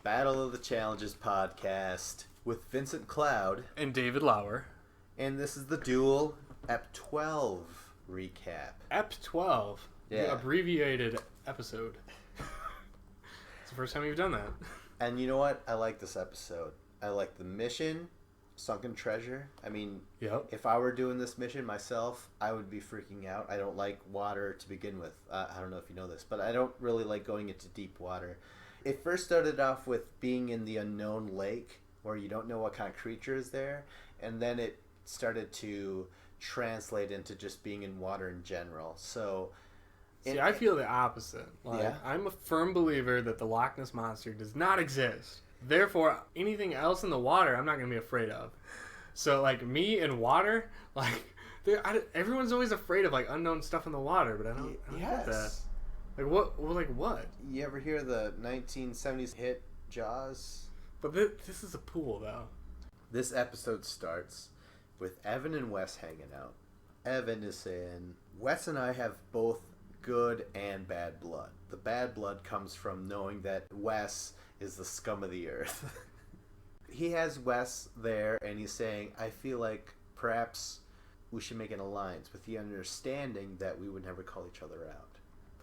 Battle of the Challenges podcast with Vincent Cloud. And David Lauer. And this is the Duel Ep 12 recap. Ep 12? Yeah. The abbreviated episode. It's the first time you've done that. And you know what? I like this episode. I like the mission, Sunken Treasure. I mean, If I were doing this mission myself, I would be freaking out. I don't like water to begin with. I don't know if you know this, but I don't really like going into deep water. It first started off with being in the unknown lake where you don't know what kind of creature is there, and then it started to translate into just being in water in general. So, see, I feel the opposite. I'm a firm believer that the Loch Ness Monster does not exist. Therefore, anything else in the water, I'm not going to be afraid of. So, me in water, everyone's always afraid of, unknown stuff in the water, but I don't get that. What? You ever hear the 1970s hit Jaws? But this is a pool, though. This episode starts with Evan and Wes hanging out. Evan is saying, Wes and I have both good and bad blood. The bad blood comes from knowing that Wes is the scum of the earth. He has Wes there, and he's saying, I feel like perhaps we should make an alliance with the understanding that we would never call each other out.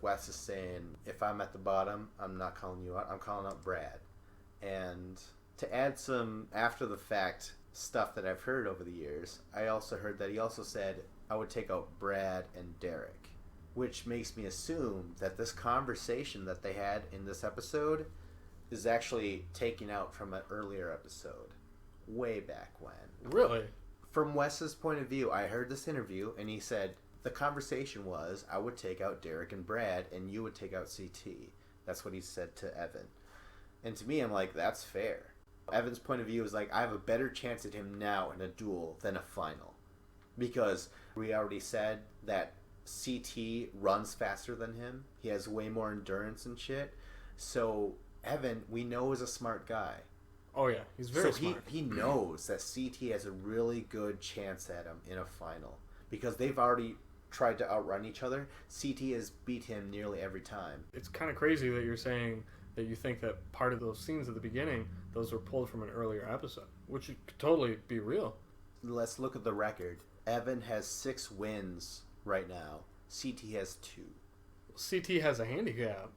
Wes is saying, if I'm at the bottom, I'm not calling you out, I'm calling out Brad. And to add some after-the-fact stuff that I've heard over the years, I also heard that he also said, I would take out Brad and Derek. Which makes me assume that this conversation that they had in this episode is actually taken out from an earlier episode. Way back when. Really? From Wes's point of view, I heard this interview, and he said, the conversation was, I would take out Derek and Brad, and you would take out CT. That's what he said to Evan. And to me, I'm like, that's fair. Evan's point of view is I have a better chance at him now in a duel than a final. Because we already said that CT runs faster than him. He has way more endurance and shit. So, Evan, we know, is a smart guy. Oh, yeah. He's very smart. He knows that CT has a really good chance at him in a final. Because they've already tried to outrun each other. CT has beat him nearly every time. It's kind of crazy that you're saying that you think that part of those scenes at the beginning, those were pulled from an earlier episode, which could totally be real. Let's look at the record. Evan has 6 wins right now. CT has 2. CT has a handicap.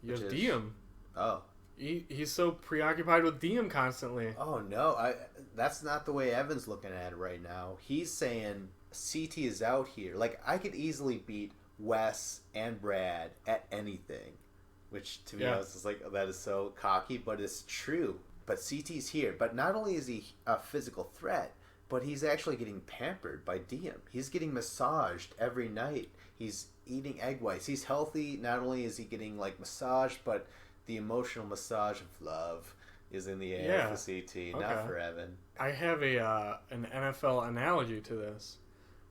He has Diem. Oh. He's so preoccupied with Diem constantly. Oh, no. That's not the way Evan's looking at it right now. He's saying CT is out here. I could easily beat Wes and Brad at anything. Which, to me, I was just that is so cocky, but it's true. But CT's here. But not only is he a physical threat, but he's actually getting pampered by Diem. He's getting massaged every night. He's eating egg whites. He's healthy. Not only is he getting massaged, but the emotional massage of love is in the air for CT, not for Evan. I have an NFL analogy to this.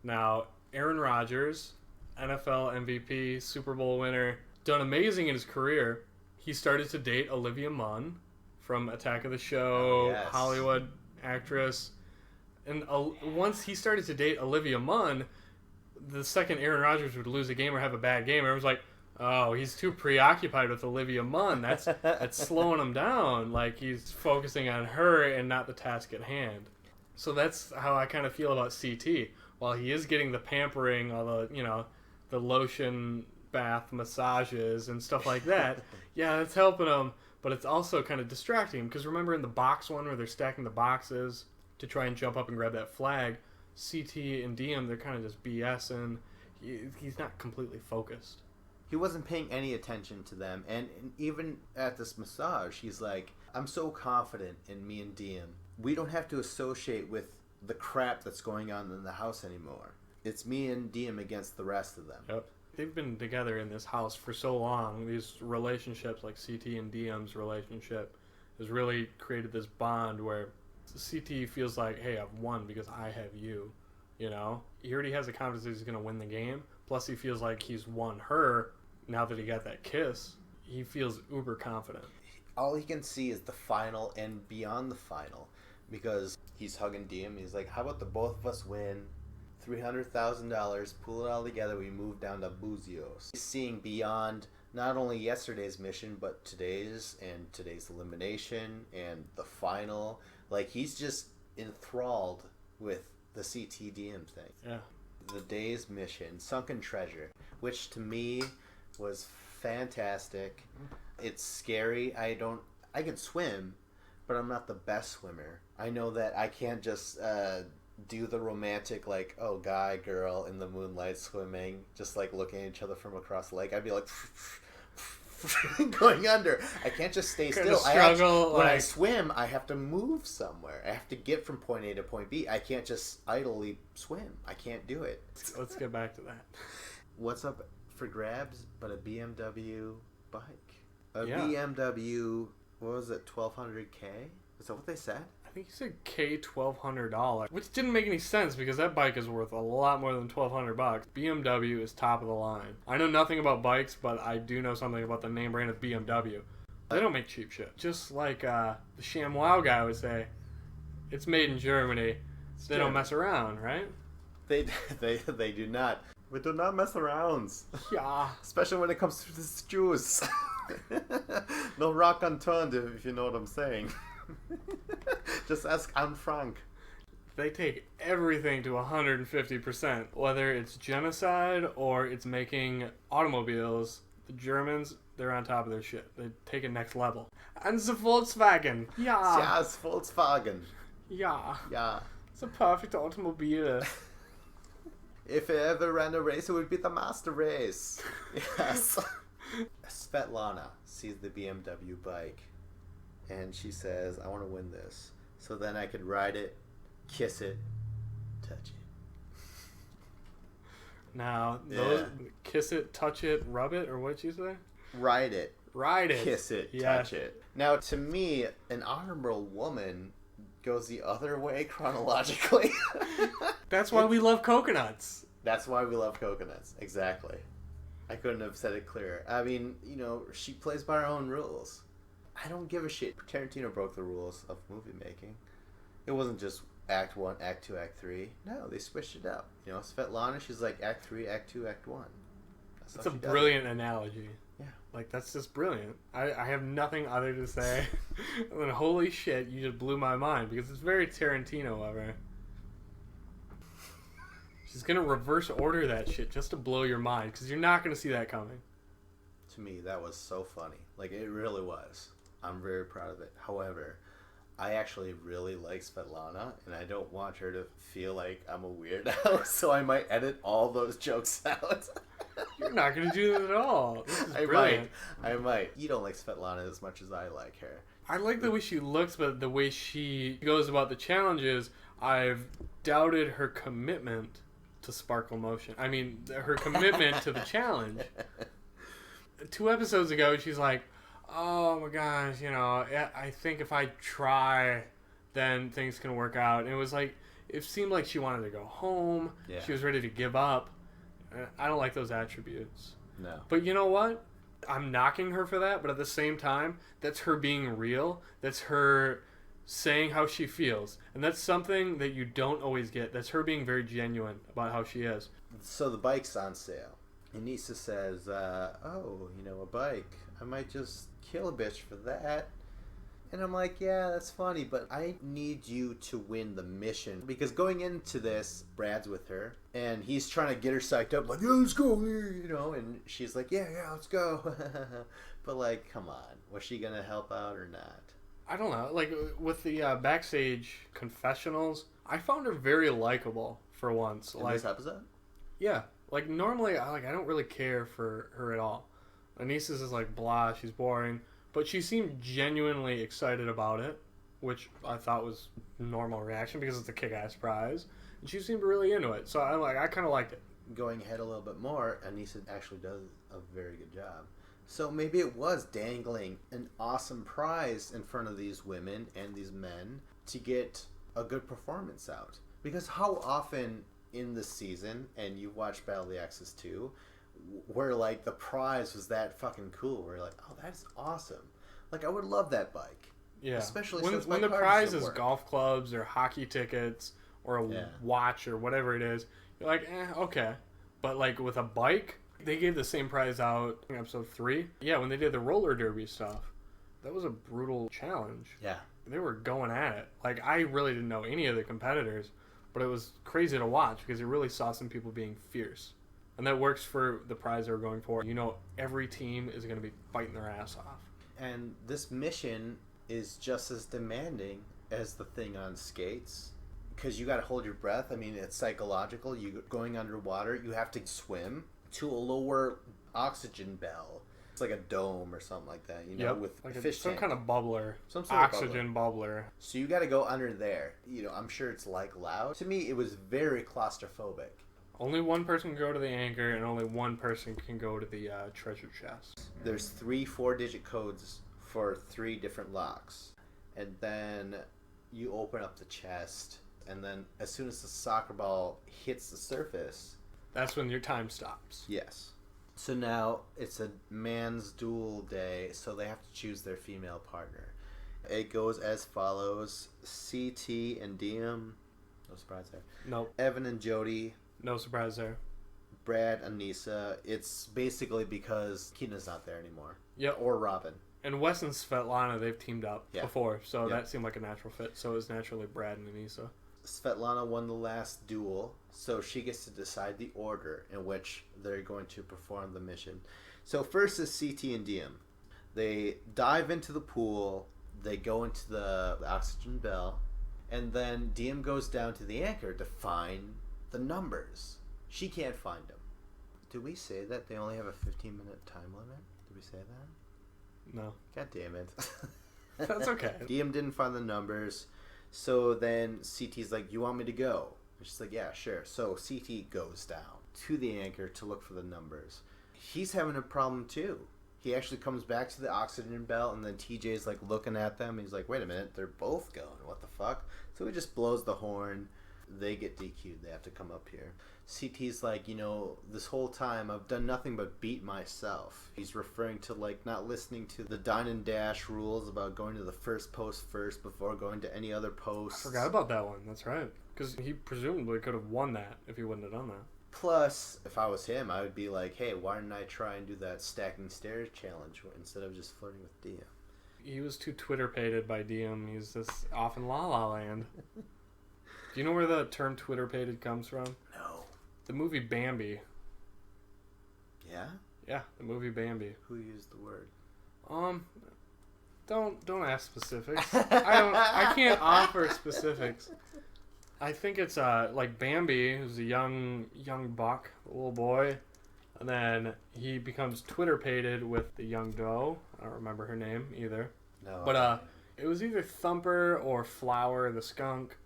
Now, Aaron Rodgers, NFL MVP, Super Bowl winner, done amazing in his career. He started to date Olivia Munn from Attack of the Show, Hollywood actress. And once he started to date Olivia Munn, the second Aaron Rodgers would lose a game or have a bad game, everyone's like, oh, he's too preoccupied with Olivia Munn. That's slowing him down. He's focusing on her and not the task at hand. So that's how I kind of feel about CT. While he is getting the pampering, all the lotion bath massages and stuff like that, it's helping him, but it's also kind of distracting him. Because remember in the box one where they're stacking the boxes to try and jump up and grab that flag, CT and Diem, they're kind of just BSing. He's not completely focused. He wasn't paying any attention to them. And even at this massage, he's like, I'm so confident in me and Diem. We don't have to associate with the crap that's going on in the house anymore. It's me and Diem against the rest of them. Yep. They've been together in this house for so long. These relationships, like CT and Diem's relationship, has really created this bond where CT feels like, hey, I've won because I have you. He already has a confidence that he's going to win the game. Plus, he feels like he's won her. Now that he got that kiss, he feels uber confident. All he can see is the final and beyond the final. Because he's hugging Diem. He's like, how about the both of us win $300,000, pull it all together, we move down to Buzios. He's seeing beyond not only yesterday's mission, but today's and today's elimination and the final. Like, he's just enthralled with the CTDM thing. Yeah. The day's mission, Sunken Treasure, which to me was fantastic. It's scary. I can swim, but I'm not the best swimmer. I know that I can't just do the romantic, like, oh, guy, girl in the moonlight swimming, just like looking at each other from across the lake. I'd be like going under. I can't just stay still. Struggle, when I swim, I have to move somewhere. I have to get from point A to point B. I can't just idly swim. I can't do it. Let's get back to that. What's up for grabs but a BMW bike? A Yeah. BMW, what was it, 1200K? Is that what they said? I think he said $1,200, which didn't make any sense because that bike is worth a lot more than $1,200. BMW is top of the line. I know nothing about bikes, but I do know something about the name brand of BMW. They don't make cheap shit. Just like the ShamWow guy would say, it's made in Germany. They don't mess around, right? They do not. We do not mess around. Yeah. Especially when it comes to the juice. No rock unturned, if you know what I'm saying. Just ask Anne Frank. They take everything to 150%. Whether it's genocide or it's making automobiles, the Germans, they're on top of their shit. They take it next level. And the Volkswagen. Yeah. Yes, Volkswagen. Yeah. Yeah. It's a perfect automobile. If it ever ran a race, it would be the master race. Yes. Svetlana sees the BMW bike and she says, I want to win this. So then I could ride it, kiss it, touch it. Now, those kiss it, touch it, rub it, or what'd you say? Ride it. Ride it. Kiss it, Yeah. touch it. Now, to me, an honorable woman goes the other way chronologically. That's why we love coconuts. That's why we love coconuts. Exactly. I couldn't have said it clearer. I mean, she plays by her own rules. I don't give a shit. Tarantino broke the rules of movie making. It wasn't just Act 1, Act 2, Act 3. No, they switched it up. Svetlana, she's like Act 3, Act 2, Act 1. That's a brilliant analogy. Yeah. Like, that's just brilliant. I have nothing other to say than holy shit, you just blew my mind, because it's very Tarantino of her. She's gonna reverse order that shit just to blow your mind, because you're not gonna see that coming. To me, that was so funny. Like, it really was. I'm very proud of it. However, I actually really like Svetlana, and I don't want her to feel like I'm a weirdo, so I might edit all those jokes out. You're not going to do that at all. This is brilliant. I might. You don't like Svetlana as much as I like her. I like the way she looks, but the way she goes about the challenges, I've doubted her commitment to Sparkle Motion. I mean, her commitment to the challenge. 2 episodes ago, she's like, oh my gosh, I think if I try, then things can work out. And it was like, it seemed like she wanted to go home. Yeah. She was ready to give up. I don't like those attributes. No. But you know what? I'm knocking her for that, but at the same time, that's her being real. That's her saying how she feels. And that's something that you don't always get. That's her being very genuine about how she is. So the bike's on sale. And Nisa says, a bike. I might just kill a bitch for that. And I'm like, yeah, that's funny, but I need you to win the mission. Because going into this, Brad's with her, and he's trying to get her psyched up, like, yeah, let's go, and she's like, yeah, let's go. But, like, come on. Was she going to help out or not? I don't know. Like, with the backstage confessionals, I found her very likable for once. In this episode? Yeah. Like, normally, I don't really care for her at all. Anissa's is like, blah, she's boring. But she seemed genuinely excited about it, which I thought was a normal reaction because it's a kick-ass prize. And she seemed really into it. So I kind of liked it. Going ahead a little bit more, Anissa actually does a very good job. So maybe it was dangling an awesome prize in front of these women and these men to get a good performance out. Because how often in the season, and you watch Battle of the Axis too, where like the prize was that fucking cool, where you're like, oh, that's awesome. Like, I would love that bike. Yeah. Especially when the prize is golf clubs or hockey tickets or a watch or whatever it is, you're like, okay. But like with a bike, They gave the same prize out in episode 3. Yeah, when they did the roller derby stuff. That was a brutal challenge. Yeah. They were going at it. Like, I really didn't know any of the competitors, but it was crazy to watch because you really saw some people being fierce. And that works for the prize they were going for. You know, every team is going to be fighting their ass off. And this mission is just as demanding as the thing on skates. Because you got to hold your breath. I mean, it's psychological. You going underwater, you have to swim to a lower oxygen bell. It's like a dome or something like that, you know, with like fish some tank. kind of bubbler. Some sort oxygen of bubbler. So you got to go under there. You know, I'm sure it's like loud. To me, it was very claustrophobic. Only one person can go to the anchor, and only one person can go to the treasure chest. There's 3 4-digit codes for 3 different locks. And then you open up the chest, and then as soon as the soccer ball hits the surface... That's when your time stops. Yes. So now it's a man's duel day, so they have to choose their female partner. It goes as follows. CT and Diem. No surprise there. Nope. Evan and Jody. No surprise there. Brad and Nisa. It's basically because Keena's not there anymore. Yep. Or Robin. And Wes and Svetlana, they've teamed up before, so that seemed like a natural fit. So it was naturally Brad and Anissa. Svetlana won the last duel, so she gets to decide the order in which they're going to perform the mission. So first is CT and Diem. They dive into the pool, they go into the oxygen bell, and then Diem goes down to the anchor to find the numbers. She can't find them. Did we say that they only have a 15-minute time limit? Did we say that? No. God damn it. That's okay. Diem didn't find the numbers. So then CT's like, you want me to go? And she's like, yeah, sure. So CT goes down to the anchor to look for the numbers. He's having a problem too. He actually comes back to the oxygen belt, and then TJ's like looking at them. And he's like, wait a minute, they're both going. What the fuck? So he just blows the horn. They get DQ'd. They have to come up here. CT's like, you know, this whole time I've done nothing but beat myself. He's referring to like not listening to the dine and dash rules about going to the first post first before going to any other post. I forgot about that one. That's right. Because he presumably could have won that if he wouldn't have done that. Plus, if I was him, I would be like, hey, why didn't I try and do that stacking stairs challenge instead of just flirting with Diem? He was too Twitter-pated by Diem. He's just off in La La Land. Do you know where the term Twitter-pated comes from? No. The movie Bambi. Yeah? Yeah, the movie Bambi. Who used the word? Don't ask specifics. I can't offer specifics. I think it's like Bambi, who's a young buck, a little boy, and then he becomes Twitter-pated with the young doe. I don't remember her name either. No. But it was either Thumper or Flower the skunk.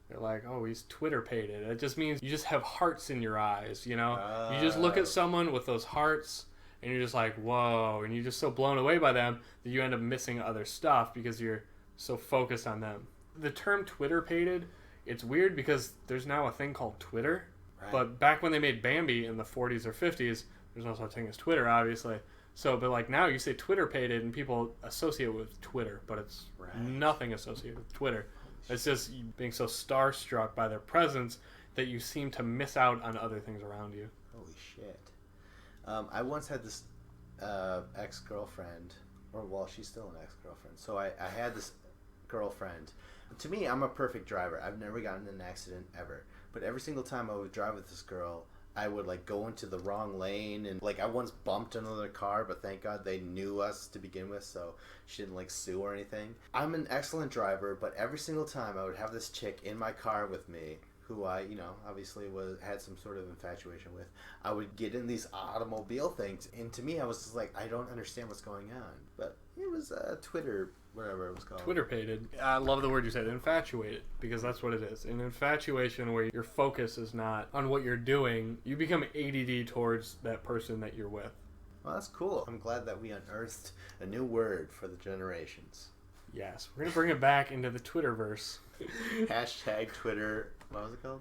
They're like, oh, he's Twitter-pated. It just means you just have hearts in your eyes, you know? You just look at someone with those hearts, and you're just like, whoa. And you're just so blown away by them that you end up missing other stuff because you're so focused on them. The term Twitter-pated, it's weird because there's now a thing called Twitter. Right. But back when they made Bambi in the 40s or 50s, there's no such thing as Twitter, obviously. So, but like now you say Twitter-pated, and people associate it with Twitter, but it's nothing associated with Twitter. It's just you being so starstruck by their presence that you seem to miss out on other things around you. Holy shit. I once had this ex-girlfriend, or she's still an ex-girlfriend. So I had this girlfriend. To me, I'm a perfect driver. I've never gotten in an accident ever. But every single time I would drive with this girl, I would like go into the wrong lane, and like I once bumped another car, but thank God they knew us to begin with, so she didn't like sue or anything. I'm an excellent driver, but every single time I would have this chick in my car with me, who I, you know, obviously had some sort of infatuation with. I would get in these automobile things, and to me, I was just like, I don't understand what's going on. But it was Twitter, whatever it was called. Twitter-pated. I love the word you said, infatuated, because that's what it is. An infatuation where your focus is not on what you're doing. You become ADD towards that person that you're with. Well, that's cool. I'm glad that we unearthed a new word for the generations. Yes, we're going to bring it back into the Twitterverse. Hashtag Twitter. What was it called?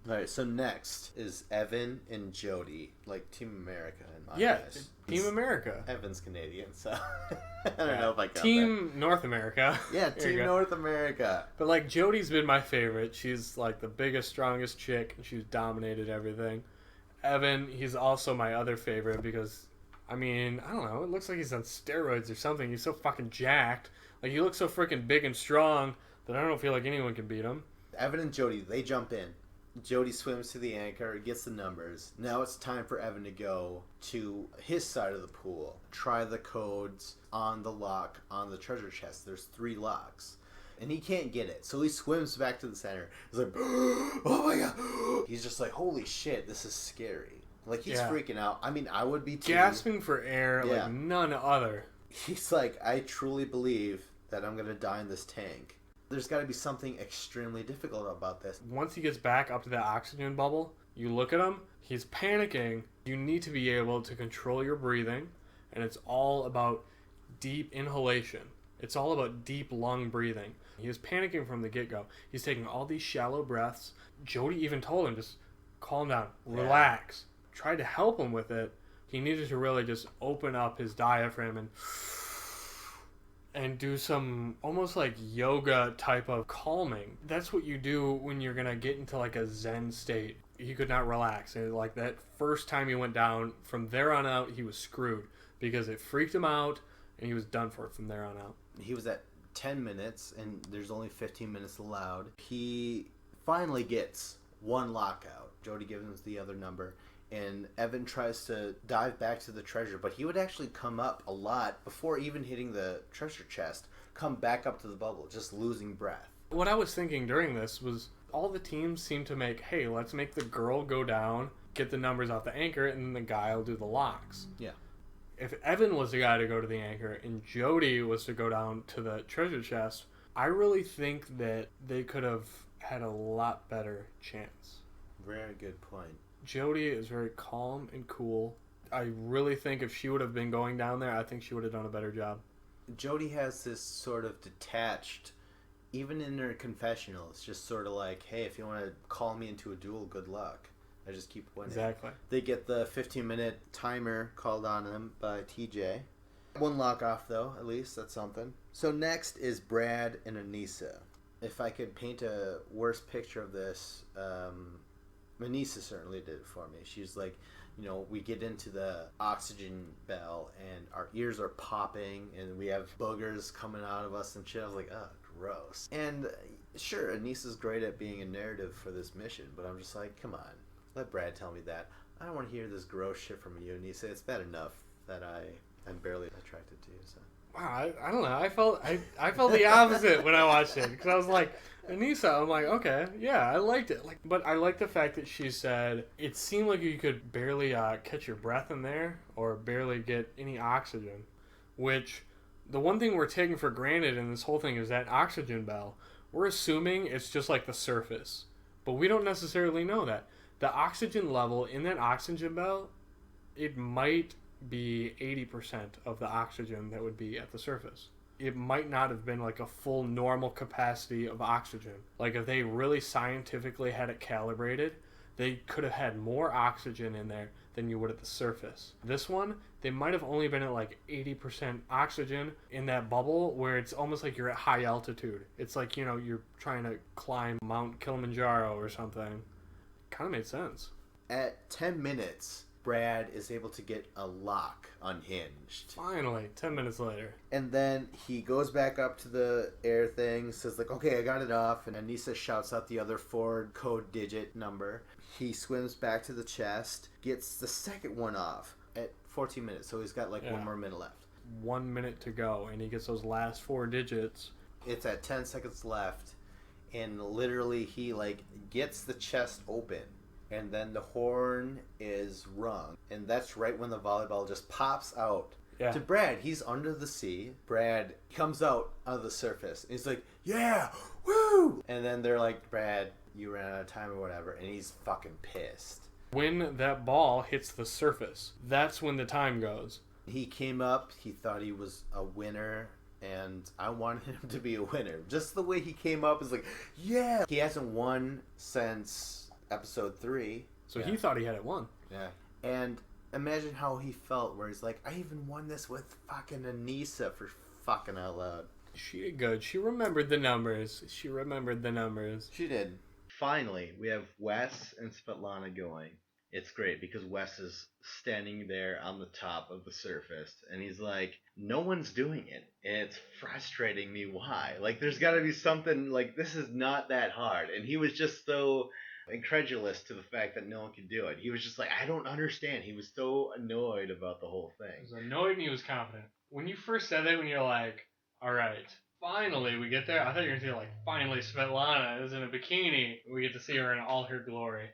Alright, so next is Evan and Jody, like Team America in my eyes. Team America. Evan's Canadian, so I don't know if I got Team North America. Yeah, Team North America. But like Jody's been my favorite. She's like the biggest, strongest chick, and she's dominated everything. Evan, he's also my other favorite because, I mean, I don't know. It looks like he's on steroids or something. He's so fucking jacked. Like, he looks so freaking big and strong that I don't feel like anyone can beat him. Evan and Jody, they jump in. Jody swims to the anchor, gets the numbers. Now it's time for Evan to go to his side of the pool. Try the codes on the lock on the treasure chest. There's 3 locks. And he can't get it. So he swims back to the center. He's like, oh my god. He's just like, holy shit, this is scary. Like, he's freaking out. I mean, I would be too. Gasping for air like none other. He's like, I truly believe that I'm going to die in this tank. There's got to be something extremely difficult about this. Once he gets back up to that oxygen bubble, you look at him, he's panicking. You need to be able to control your breathing, and it's all about deep inhalation. It's all about deep lung breathing. He was panicking from the get-go. He's taking all these shallow breaths. Jody even told him, just calm down, relax. Tried to help him with it. He needed to really just open up his diaphragm and do some almost like yoga type of calming. That's what you do when you're going to get into like a Zen state. He could not relax. And like that first time he went down, from there on out, he was screwed because it freaked him out and he was done for from there on out. He was at 10 minutes and there's only 15 minutes allowed. He finally gets 1 lockout. Jody gives him the other number. And Evan tries to dive back to the treasure, but he would actually come up a lot before even hitting the treasure chest, come back up to the bubble, just losing breath. What I was thinking during this was all the teams seem to make, hey, let's make the girl go down, get the numbers off the anchor, and then the guy will do the locks. Yeah. If Evan was the guy to go to the anchor and Jody was to go down to the treasure chest, I really think that they could have had a lot better chance. Very good point. Jody is very calm and cool. I really think if she would have been going down there, I think she would have done a better job. Jody has this sort of detached, even in her confessional, it's just sort of like, hey, if you want to call me into a duel, good luck. I just keep winning. Exactly. They get the 15-minute timer called on them by TJ. 1 lock off, though, at least. That's something. So next is Brad and Anissa. If I could paint a worse picture of this, Anissa certainly did it for me. She's like, you know, we get into the oxygen bell and our ears are popping and we have boogers coming out of us and shit. I was like, oh, gross. And sure, Anissa's great at being a narrative for this mission, but I'm just like, come on, let Brad tell me that. I don't want to hear this gross shit from you, Anissa. It's bad enough that I'm barely attracted to you, so. Wow, I don't know. I felt the opposite when I watched it because I was like, Anissa. I'm like, okay, yeah, I liked it. Like, but I like the fact that she said it seemed like you could barely catch your breath in there or barely get any oxygen. Which, the one thing we're taking for granted in this whole thing is that oxygen bell. We're assuming it's just like the surface, but we don't necessarily know that the oxygen level in that oxygen bell, it might be 80% of the oxygen that would be at the surface. It might not have been like a full normal capacity of oxygen. Like if they really scientifically had it calibrated, they could have had more oxygen in there than you would at the surface. This one, they might have only been at like 80% oxygen in that bubble where it's almost like you're at high altitude. It's like, you know, you're trying to climb Mount Kilimanjaro or something. Kind of made sense. At 10 minutes, Brad is able to get a lock unhinged. Finally, 10 minutes later. And then he goes back up to the air thing, says like, okay, I got it off. And Anissa shouts out the other 4 code digit number. He swims back to the chest, gets the second one off at 14 minutes. So he's got like 1 more minute left. 1 minute to go, and he gets those last 4 digits. It's at 10 seconds left. And literally he like gets the chest open. And then the horn is rung. And that's right when the volleyball just pops out. Yeah. To Brad, he's under the sea. Brad comes out of the surface. And he's like, yeah, woo! And then they're like, Brad, you ran out of time or whatever. And he's fucking pissed. When that ball hits the surface, that's when the time goes. He came up. He thought he was a winner. And I wanted him to be a winner. Just the way he came up is like, yeah! He hasn't won since episode 3. So he thought he had it won. Yeah. And imagine how he felt where he's like, I even won this with fucking Anissa for fucking out loud. She did good. She remembered the numbers. She did. Finally, we have Wes and Svetlana going. It's great because Wes is standing there on the top of the surface and he's like, no one's doing it. It's frustrating me why. Like, there's got to be something, like, this is not that hard. And he was just so incredulous to the fact that no one could do it. He was just like, I don't understand. He was so annoyed about the whole thing. He was annoyed and he was confident. When you first said that, when you're like, all right, finally we get there, I thought you were going to say, like, finally Svetlana is in a bikini. We get to see her in all her glory.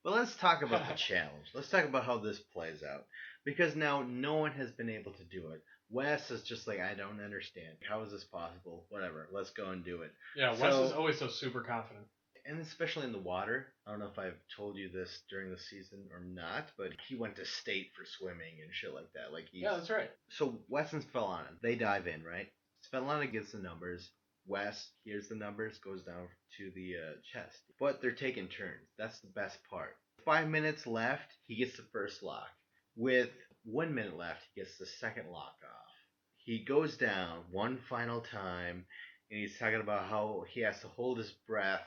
But let's talk about the challenge. Let's talk about how this plays out. Because now no one has been able to do it. Wes is just like, I don't understand. How is this possible? Whatever. Let's go and do it. Yeah, Wes is always so super confident. And especially in the water. I don't know if I've told you this during the season or not, but he went to state for swimming and shit like that. Yeah, that's right. So Wes and Svetlana, they dive in, right? Svetlana gets the numbers. Wes hears the numbers, goes down to the chest. But they're taking turns. That's the best part. 5 minutes left, he gets the first lock. With 1 minute left, he gets the second lock off. He goes down one final time, and he's talking about how he has to hold his breath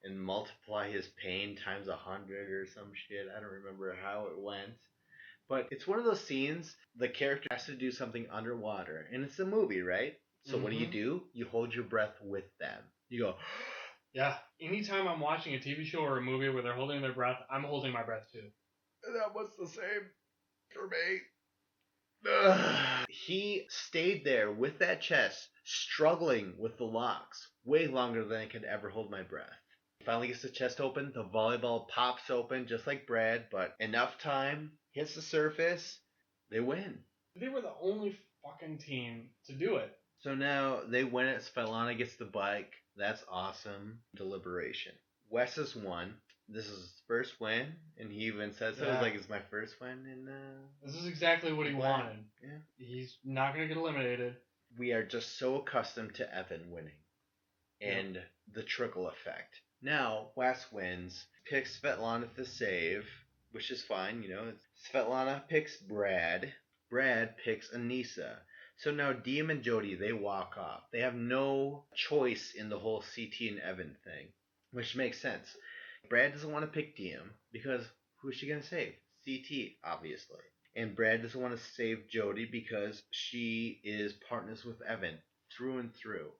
and multiply his pain times 100 or some shit. I don't remember how it went. But it's one of those scenes, the character has to do something underwater. And it's a movie, right? So what do? You hold your breath with them. You go... Yeah. Anytime I'm watching a TV show or a movie where they're holding their breath, I'm holding my breath too. That was the same for me. He stayed there with that chest, struggling with the locks, way longer than I could ever hold my breath. Finally gets the chest open, the volleyball pops open just like Brad, but enough time, hits the surface, they win. They were the only fucking team to do it. So now they win it, Svetlana gets the bike, that's awesome. Deliberation. Wes has won. This is his first win, and he even says so. It's like, it's my first win. And this is exactly what he wanted. Yeah. He's not going to get eliminated. We are just so accustomed to Evan winning and the trickle effect. Now, Wes wins, picks Svetlana to save, which is fine, you know. Svetlana picks Brad. Brad picks Anissa. So now Diem and Jody, they walk off. They have no choice in the whole CT and Evan thing, which makes sense. Brad doesn't want to pick Diem because who is she going to save? CT, obviously. And Brad doesn't want to save Jody because she is partners with Evan through and through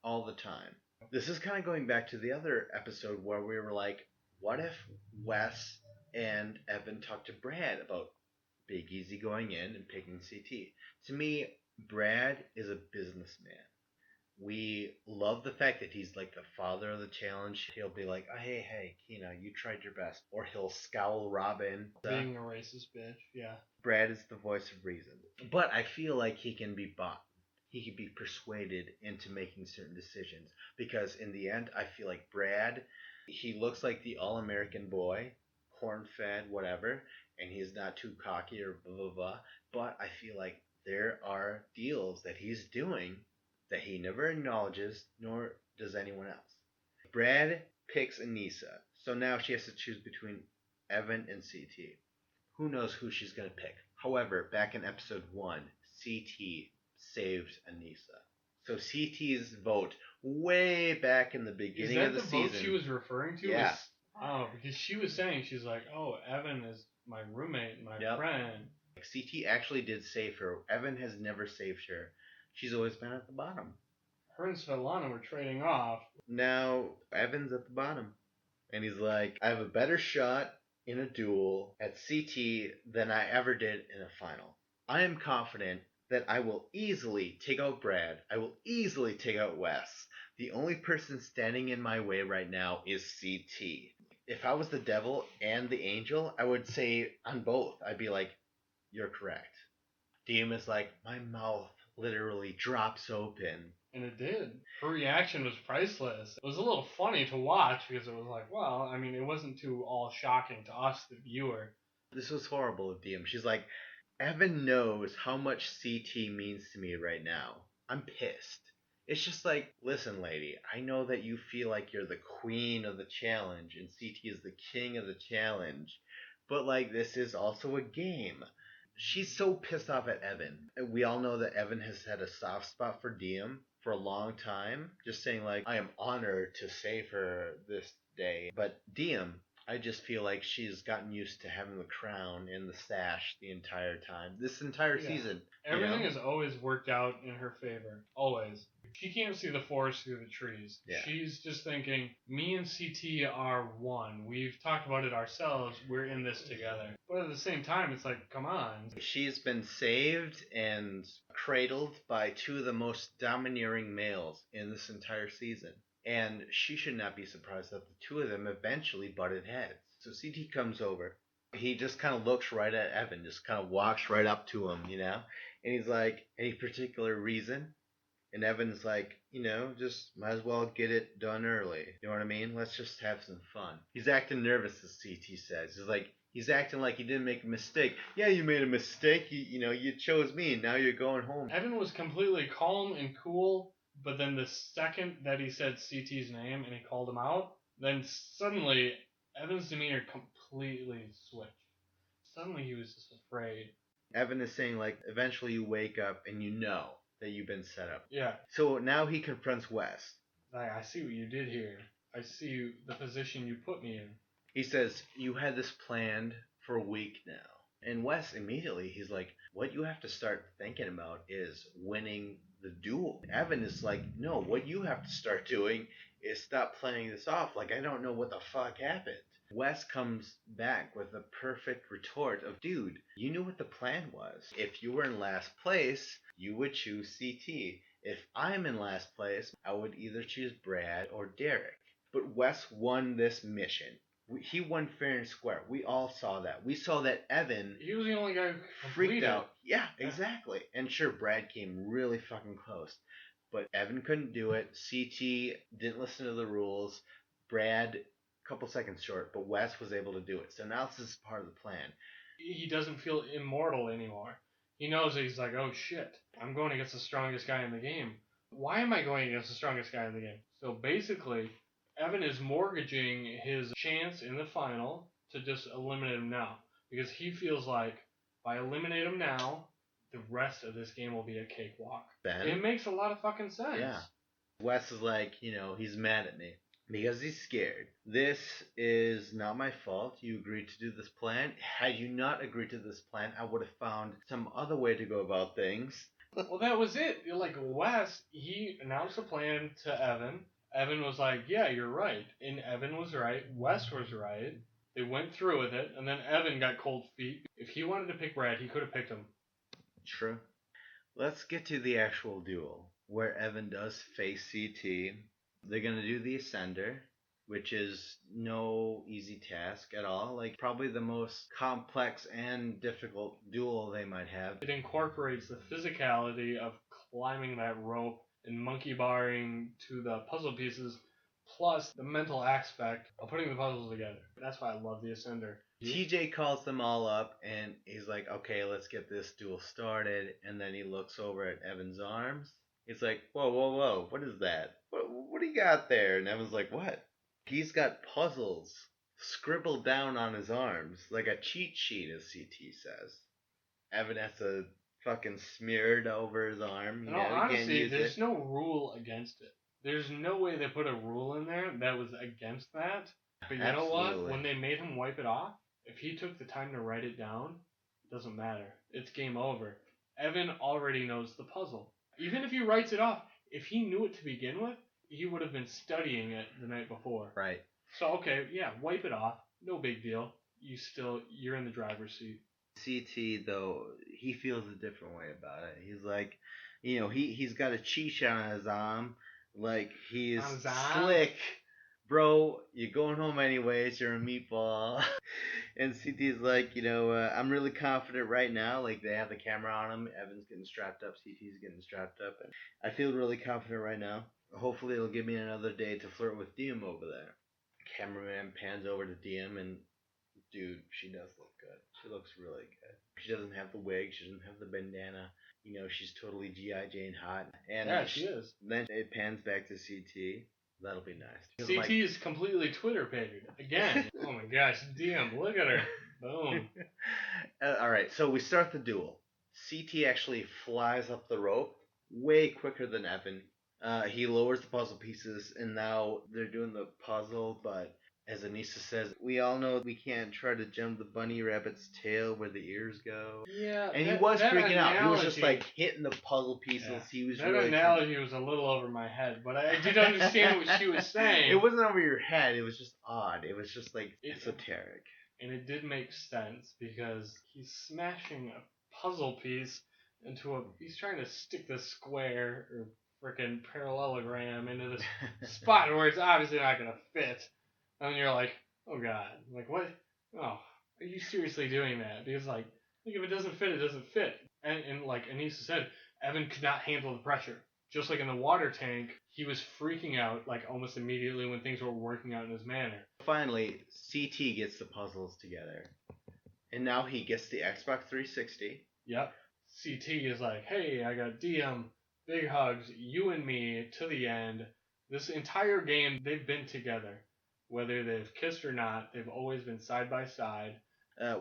all the time. This is kind of going back to the other episode where we were like, what if Wes and Evan talked to Brad about Big Easy going in and picking CT? To me, Brad is a businessman. We love the fact that he's like the father of the challenge. He'll be like, oh, hey, Kina, you tried your best. Or he'll scowl Robin. Being a racist bitch, yeah. Brad is the voice of reason. But I feel like he can be bought. He can be persuaded into making certain decisions. Because in the end, I feel like Brad, he looks like the all-American boy, corn-fed, whatever, and he's not too cocky or blah, blah, blah. But I feel like there are deals that he's doing that he never acknowledges, nor does anyone else. Brad picks Anissa, so now she has to choose between Evan and CT. Who knows who she's going to pick? However, back in episode 1, CT saved Anissa. So CT's vote, way back in the beginning of the season. Is that the vote she was referring to? Yeah. Because she was saying, she's like, oh, Evan is my roommate, my friend. CT actually did save her. Evan has never saved her. She's always been at the bottom. Her and Svetlana were trading off. Now, Evan's at the bottom. And he's like, I have a better shot in a duel at CT than I ever did in a final. I am confident that I will easily take out Brad. I will easily take out Wes. The only person standing in my way right now is CT. If I was the devil and the angel, I would say on both. I'd be like, you're correct. Diem is like, my mouth literally drops open. And it did. Her reaction was priceless. It was a little funny to watch because it was like, well, I mean, it wasn't too all shocking to us, the viewer. This was horrible of Diem. She's like, Evan knows how much CT means to me right now. I'm pissed. It's just like, listen, lady, I know that you feel like you're the queen of the challenge and CT is the king of the challenge, but like, this is also a game. She's so pissed off at Evan. We all know that Evan has had a soft spot for Diem for a long time. Just saying like, I am honored to save her this day. But Diem, I just feel like she's gotten used to having the crown and the sash the entire time. This entire season. Everything has always worked out in her favor. Always. She can't see the forest through the trees. Yeah. She's just thinking, me and CT are one. We've talked about it ourselves. We're in this together. But at the same time, it's like, come on. She's been saved and cradled by two of the most domineering males in this entire season. And she should not be surprised that the two of them eventually butted heads. So CT comes over. He just kind of looks right at Evan, just kind of walks right up to him, And he's like, any particular reason? And Evan's like, just might as well get it done early. You know what I mean? Let's just have some fun. He's acting nervous, as CT says. He's acting like he didn't make a mistake. Yeah, you made a mistake. You chose me, and now you're going home. Evan was completely calm and cool, but then the second that he said CT's name and he called him out, then suddenly Evan's demeanor completely switched. Suddenly he was just afraid. Evan is saying, eventually you wake up and you know that you've been set up. Yeah. So now he confronts Wes. I see what you did here. I see the position you put me in. He says, you had this planned for a week now. And Wes immediately, he's like, what you have to start thinking about is winning the duel. Evan is like, no, what you have to start doing is stop playing this off like I don't know what the fuck happened. Wes comes back with a perfect retort of, dude, you knew what the plan was. If you were in last place, you would choose CT. If I'm in last place, I would either choose Brad or Derek. But Wes won this mission. He won fair and square. We all saw that. We saw that Evan... He was the only guy who freaked out. Yeah, exactly. And sure, Brad came really fucking close. But Evan couldn't do it. CT didn't listen to the rules. Brad, a couple seconds short. But Wes was able to do it. So now this is part of the plan. He doesn't feel immortal anymore. He knows that he's like, oh shit, I'm going against the strongest guy in the game. Why am I going against the strongest guy in the game? So basically... Evan is mortgaging his chance in the final to just eliminate him now. Because he feels like, if I eliminate him now, the rest of this game will be a cakewalk. It makes a lot of fucking sense. Yeah. Wes is like, he's mad at me. Because he's scared. This is not my fault. You agreed to do this plan. Had you not agreed to this plan, I would have found some other way to go about things. Well, that was it. Like, Wes, he announced a plan to Evan. Evan was like, yeah, you're right. And Evan was right. Wes was right. They went through with it. And then Evan got cold feet. If he wanted to pick Brad, he could have picked him. True. Let's get to the actual duel, where Evan does face CT. They're going to do the Ascender, which is no easy task at all. Probably the most complex and difficult duel they might have. It incorporates the physicality of climbing that rope and monkey barring to the puzzle pieces, plus the mental aspect of putting the puzzles together. That's why I love the Ascender. TJ calls them all up, and he's like, okay, let's get this duel started. And then he looks over at Evan's arms. He's like, whoa, what is that? What do you got there? And Evan's like, what? He's got puzzles scribbled down on his arms, like a cheat sheet, as CT says. Evan has to fucking smeared over his arm. Honestly, there's no rule against it. There's no way they put a rule in there that was against that. But you know what? When they made him wipe it off, if he took the time to write it down, it doesn't matter. It's game over. Evan already knows the puzzle. Even if he writes it off, if he knew it to begin with, he would have been studying it the night before. Right. So, okay, yeah, wipe it off. No big deal. You're in the driver's seat. CT, though, he feels a different way about it. He's like, he's got a cheat sheet on his arm. Like, he's slick. Bro, you're going home anyways. You're a meatball. And CT's like, I'm really confident right now. Like, they have the camera on him. Evan's getting strapped up. CT's getting strapped up. And I feel really confident right now. Hopefully it'll give me another day to flirt with Diem over there. Cameraman pans over to Diem and... Dude, she does look good. She looks really good. She doesn't have the wig. She doesn't have the bandana. She's totally G.I. Jane hot. And yeah, she is. Then it pans back to CT. That'll be nice. CT is completely Twitter pated. Again. Oh my gosh, DM, look at her. Boom. Alright, so we start the duel. CT actually flies up the rope way quicker than Evan. He lowers the puzzle pieces, and now they're doing the puzzle, but As Anissa says, we all know we can't try to jump the bunny rabbit's tail where the ears go. Yeah, And he was that freaking out. He was just analogy- like hitting the puzzle pieces. Yeah. He was That really analogy was a little over my head, but I did understand what she was saying. It wasn't over your head. It was just odd. It was just like esoteric. And it did make sense because he's smashing a puzzle piece into a. He's trying to stick this square or freaking parallelogram into this spot where it's obviously not going to fit. And then you're like, oh god, like what? Oh, are you seriously doing that? Because like if it doesn't fit, it doesn't fit. And like Anissa said, Evan could not handle the pressure. Just like in the water tank, he was freaking out like almost immediately when things were working out in his manner. Finally, CT gets the puzzles together. And now he gets the Xbox 360. Yep. CT is like, hey, I got DM, big hugs, you and me to the end. This entire game, they've been together. Whether they've kissed or not, they've always been side by side.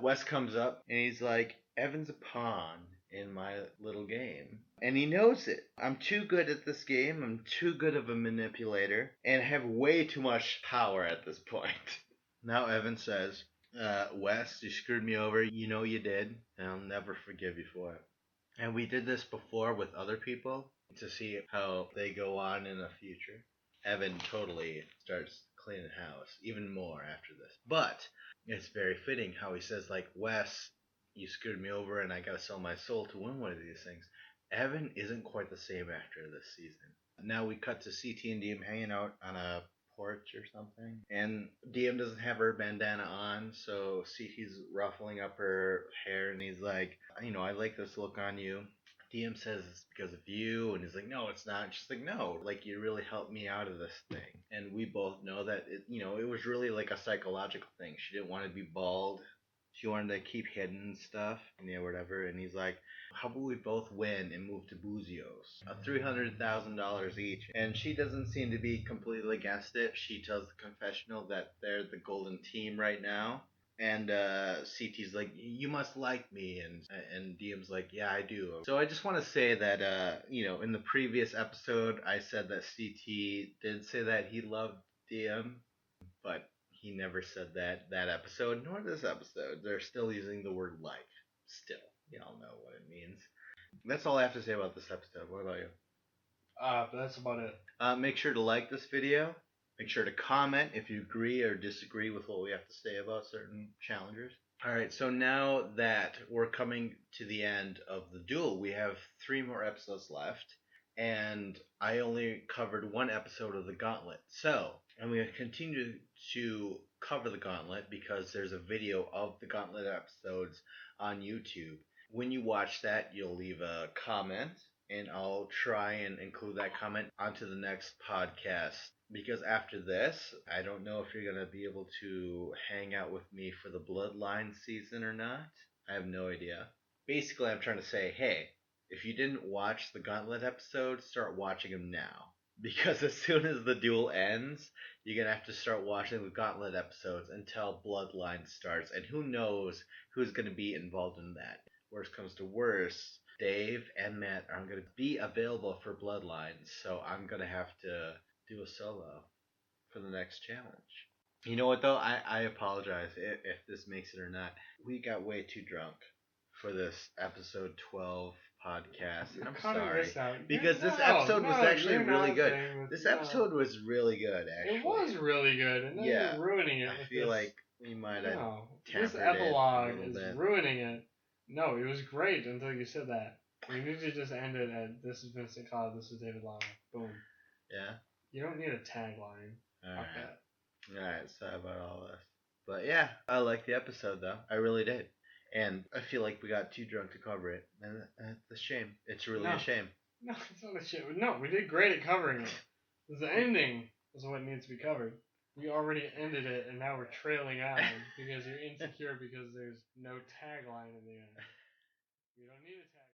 Wes comes up and he's like, Evan's a pawn in my little game. And he knows it. I'm too good at this game. I'm too good of a manipulator. And have way too much power at this point. Now Evan says, Wes, you screwed me over. You know you did. And I'll never forgive you for it. And we did this before with other people to see how they go on in the future. Evan totally starts cleaning house even more after this. But it's very fitting how he says, like, Wes, you screwed me over and I gotta sell my soul to win one of these things. Evan isn't quite the same after this season. Now we cut to CT and DM hanging out on a porch or something. And DM doesn't have her bandana on, so CT's ruffling up her hair and he's like, I like this look on you. DM says it's because of you, and he's like, no, it's not. And she's like, no, like you really helped me out of this thing. And we both know that it was really like a psychological thing. She didn't want to be bald. She wanted to keep hidden stuff, and whatever. And he's like, how about we both win and move to Buzios? $300,000 each. And she doesn't seem to be completely against it. She tells the confessional that they're the golden team right now. And CT's like, you must like me, and DM's like, yeah, I do. So I just want to say that in the previous episode I said that CT did say that he loved DM, but he never said that episode, nor this episode. They're still using the word like. Still, y'all know what it means. That's all I have to say about this episode. What about you? That's about it. Make sure to like this video. Make sure to comment if you agree or disagree with what we have to say about certain challengers. Alright, so now that we're coming to the end of the duel, we have 3 more episodes left, and I only covered 1 episode of the Gauntlet. So, I'm going to continue to cover the Gauntlet because there's a video of the Gauntlet episodes on YouTube. When you watch that, you'll leave a comment, and I'll try and include that comment onto the next podcast. Because after this, I don't know if you're going to be able to hang out with me for the Bloodline season or not. I have no idea. Basically, I'm trying to say, hey, if you didn't watch the Gauntlet episode, start watching them now. Because as soon as the duel ends, you're going to have to start watching the Gauntlet episodes until Bloodline starts. And who knows who's going to be involved in that. Worst comes to worst, Dave and Matt aren't going to be available for Bloodline. So I'm going to have to do a solo for the next challenge. You know what though? I apologize if this makes it or not. We got way too drunk for this episode 12 podcast. I'm sorry. Because this episode was actually really good. This episode was really good, actually. It was really good, and then you're ruining it. I feel like we might have this epilogue is ruining it. No, it was great until you said that. We need to just end it at this is Vincent Cobb, this is David Lama. Boom. Yeah? You don't need a tagline. Alright, sorry about all this. But yeah, I liked the episode though. I really did. And I feel like we got too drunk to cover it. And that's a shame. It's really a shame. No, it's not a shame. No, we did great at covering it. The ending is what needs to be covered. We already ended it, and now we're trailing out because you're insecure because there's no tagline in the end. We don't need a tagline.